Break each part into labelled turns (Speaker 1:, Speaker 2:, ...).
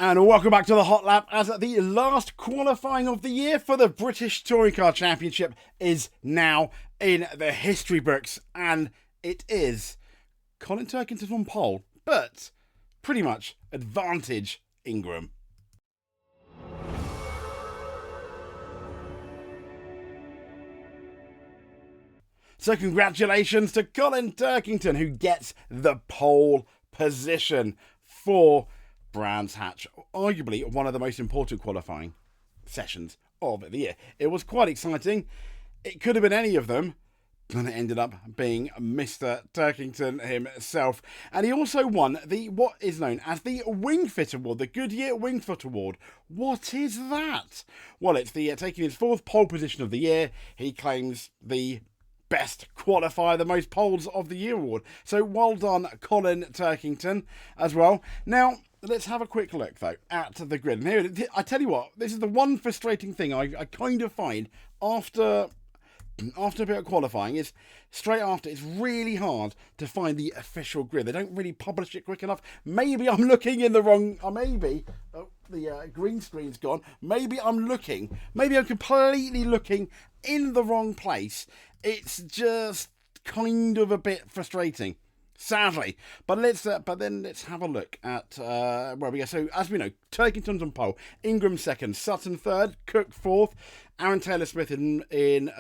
Speaker 1: And welcome back to the Hot Lap, as the last qualifying of the year for the British Touring Car Championship is now in the history books, and it is Colin Turkington on pole, but pretty much advantage INGRAM. So congratulations to Colin Turkington, who gets the pole position for Brands Hatch, arguably one of the most important qualifying sessions of the year. It was quite exciting. It could have been any of them, and it ended up being Mr. Turkington himself. And he also won what is known as the WIngfoot Award, the Goodyear WIngfoot Award. What is that? Well, it's the taking his fourth pole position of the year. He claims the best qualifier, the most poles of the year award. So well done, Colin Turkington, as well. Now, let's have a quick look, though, at the grid. And here, I tell you what, this is the one frustrating thing I kind of find after a bit of qualifying is straight after, it's really hard to find the official grid. They don't really publish it quick enough. Maybe I'm looking in the wrong, the green screen's gone. Maybe I'm completely looking in the wrong place. It's just kind of a bit frustrating, sadly. But then let's have a look at where we go. So as we know, Turkington's on pole, INGRAM second, Sutton third, Cook fourth, Aaron Taylor-Smith in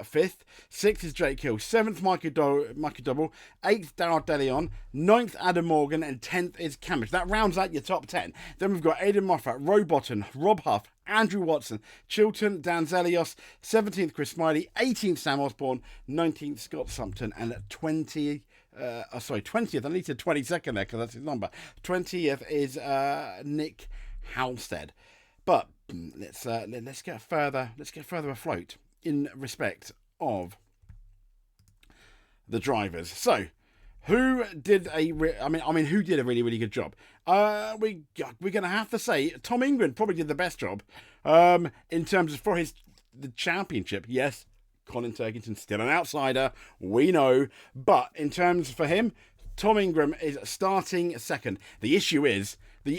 Speaker 1: fifth, sixth is Jake Hill, seventh Michael Double, eighth Darrell DeLeon, ninth Adam Morgan, and 10th is Cambridge. That rounds out your top 10. Then we've got Aidan Moffat, Roe Botton, Rob Huff, Andrew Watson, Chilton, Dan Zelios, 17th Chris Smiley, 18th Sam Osborne, 19th Scott Sumpton, and 20th, I need to 22nd there because that's his number. 20th is Nick Halstead. But let's get further afloat in respect of the drivers. So, who did a really, really good job? We're going to have to say Tom Ingram probably did the best job in terms of for the championship. Yes, Colin Turkington still an outsider, we know, but in terms for him, Tom Ingram is starting second. The issue is going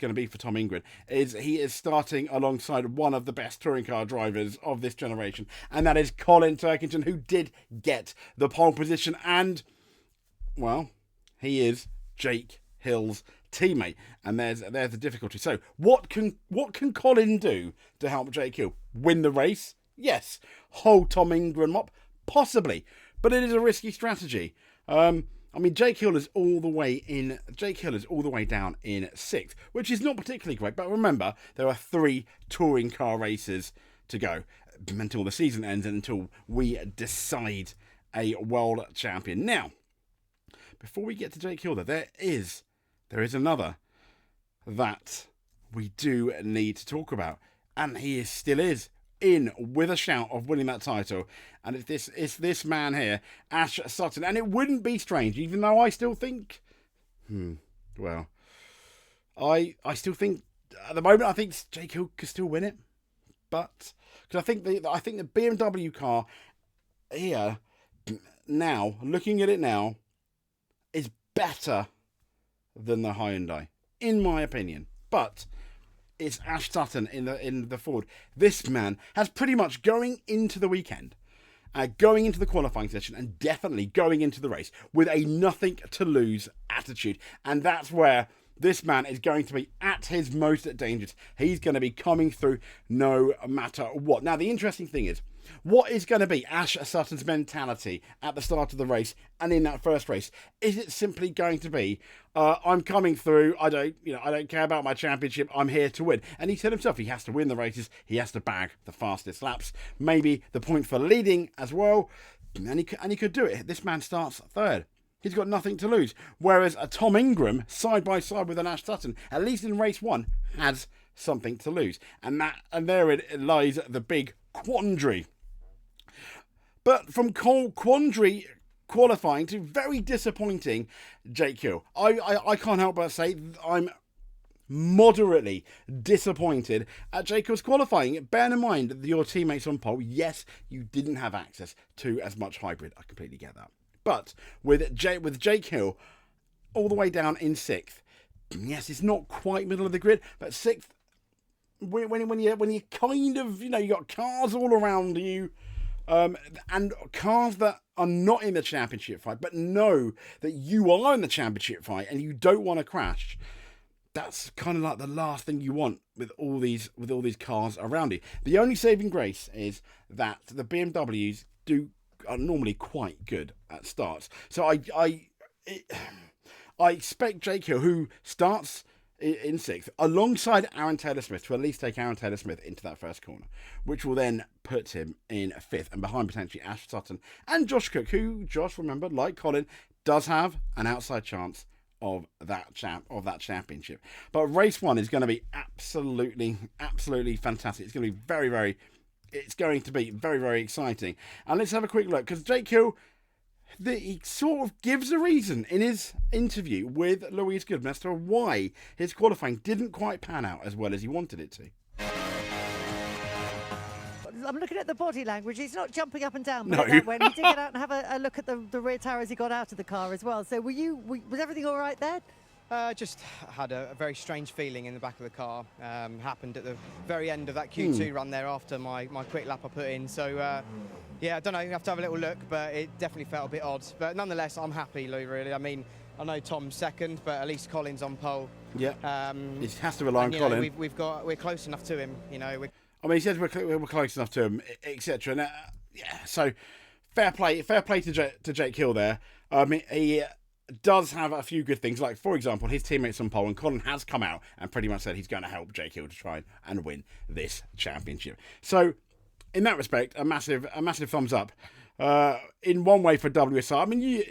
Speaker 1: to be for Tom Ingram is he is starting alongside one of the best touring car drivers of this generation, and that is Colin Turkington, who did get the pole position, and well, he is Jake Hill's teammate, and there's the difficulty. So what can Colin do to help Jake Hill win the race? Yes. Hold Tom Ingram up? Possibly, but it is a risky strategy. Jake Hill is all the way down in sixth, which is not particularly great. But remember, there are 3 touring car races to go until the season ends and until we decide a world champion. Now, before we get to Jake Hill, there is another that we do need to talk about, and he still is in with a shout of winning that title, and it's this man here, Ash Sutton. And it wouldn't be strange, even though I still think I still think at the moment I think Jake Hill could still win it, but because I think the BMW car here now, looking at it now, is better than the Hyundai, in my opinion. But it's Ash Sutton in the Ford. This man has pretty much going into the weekend, going into the qualifying session, and definitely going into the race with a nothing to lose attitude. And that's where this man is going to be at his most dangerous. He's going to be coming through no matter what. Now, the interesting thing is, what is going to be Ash Sutton's mentality at the start of the race and in that first race? Is it simply going to be, I'm coming through, I don't care about my championship, I'm here to win? And he said himself, he has to win the races, he has to bag the fastest laps, maybe the point for leading as well, and he could do it. This man starts third. He's got nothing to lose. Whereas a Tom Ingram, side by side with an Ash Sutton, at least in race 1, has something to lose. And there it lies the big quandary. But from quandary qualifying to very disappointing Jake Hill, I can't help but say I'm moderately disappointed at Jake Hill's qualifying. Bear in mind that your teammates on pole, yes, you didn't have access to as much hybrid. I completely get that. But with Jake Hill all the way down in 6th, yes, it's not quite middle of the grid, but 6th, when you kind of, you got cars all around you, and cars that are not in the championship fight, but know that you are in the championship fight and you don't want to crash. That's kind of like the last thing you want with all these cars around you. The only saving grace is that the BMWs are normally quite good at starts. So I expect Jake Hill, who starts in 6th, alongside Aaron Taylor-Smith, to at least take Aaron Taylor-Smith into that first corner, which will then put him in 5th, and behind potentially Ash Sutton and Josh Cook, who, Josh, remember, like Colin, does have an outside chance of that championship. But race 1 is going to be absolutely fantastic. It's going to be very very exciting. And let's have a quick look, because Jake Hill, he sort of gives a reason in his interview with Louise Goodman as to why his qualifying didn't quite pan out as well as he wanted it to.
Speaker 2: I'm looking at the body language. He's not jumping up and down.
Speaker 1: No.
Speaker 2: When he did get out and have a look at the rear tower as he got out of the car as well. So was everything all right there?
Speaker 3: Just had a very strange feeling in the back of the car. Happened at the very end of that Q2 run there after my quick lap I put in. So, yeah, I don't know, you have to have a little look, but it definitely felt a bit odd. But nonetheless, I'm happy, Lou, really. I mean, I know Tom's 2nd, but at least Colin's on pole.
Speaker 1: Yeah, he has to rely on Colin.
Speaker 3: We're close enough to him,
Speaker 1: he says we're close enough to him, etc. Yeah, so fair play to Jake Hill there. He does have a few good things, like, for example, his teammates on pole, and Colin has come out and pretty much said he's going to help Jake Hill to try and win this championship. So, in that respect, a massive thumbs up. In one way for WSR,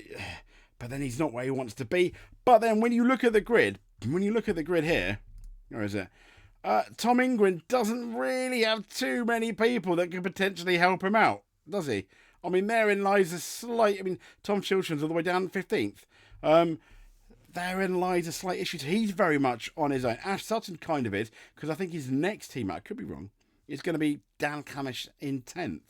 Speaker 1: but then he's not where he wants to be. But then when you look at the grid here, where is it? Tom INGRAM doesn't really have too many people that could potentially help him out, does he? Therein lies a slight... Tom Chilton's all the way down 15th. Therein lies a slight issue. He's very much on his own. Ash Sutton kind of is, because I think his next teammate, I could be wrong, is going to be Dan Camish in 10th.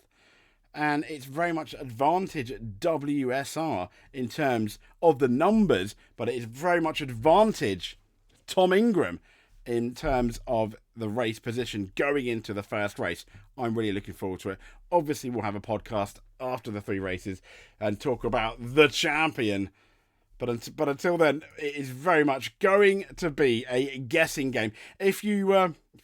Speaker 1: And it's very much advantage WSR in terms of the numbers, but it is very much advantage Tom INGRAM in terms of the race position going into the first race. I'm really looking forward to it. Obviously, we'll have a podcast after the 3 races and talk about the champion. But until then, it is very much going to be a guessing game. If you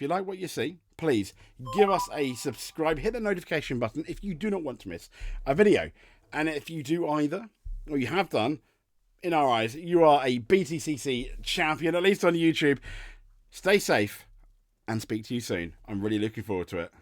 Speaker 1: like what you see, please give us a subscribe. Hit the notification button if you do not want to miss a video. And if you do either, or you have done, in our eyes, you are a BTCC champion, at least on YouTube. Stay safe and speak to you soon. I'm really looking forward to it.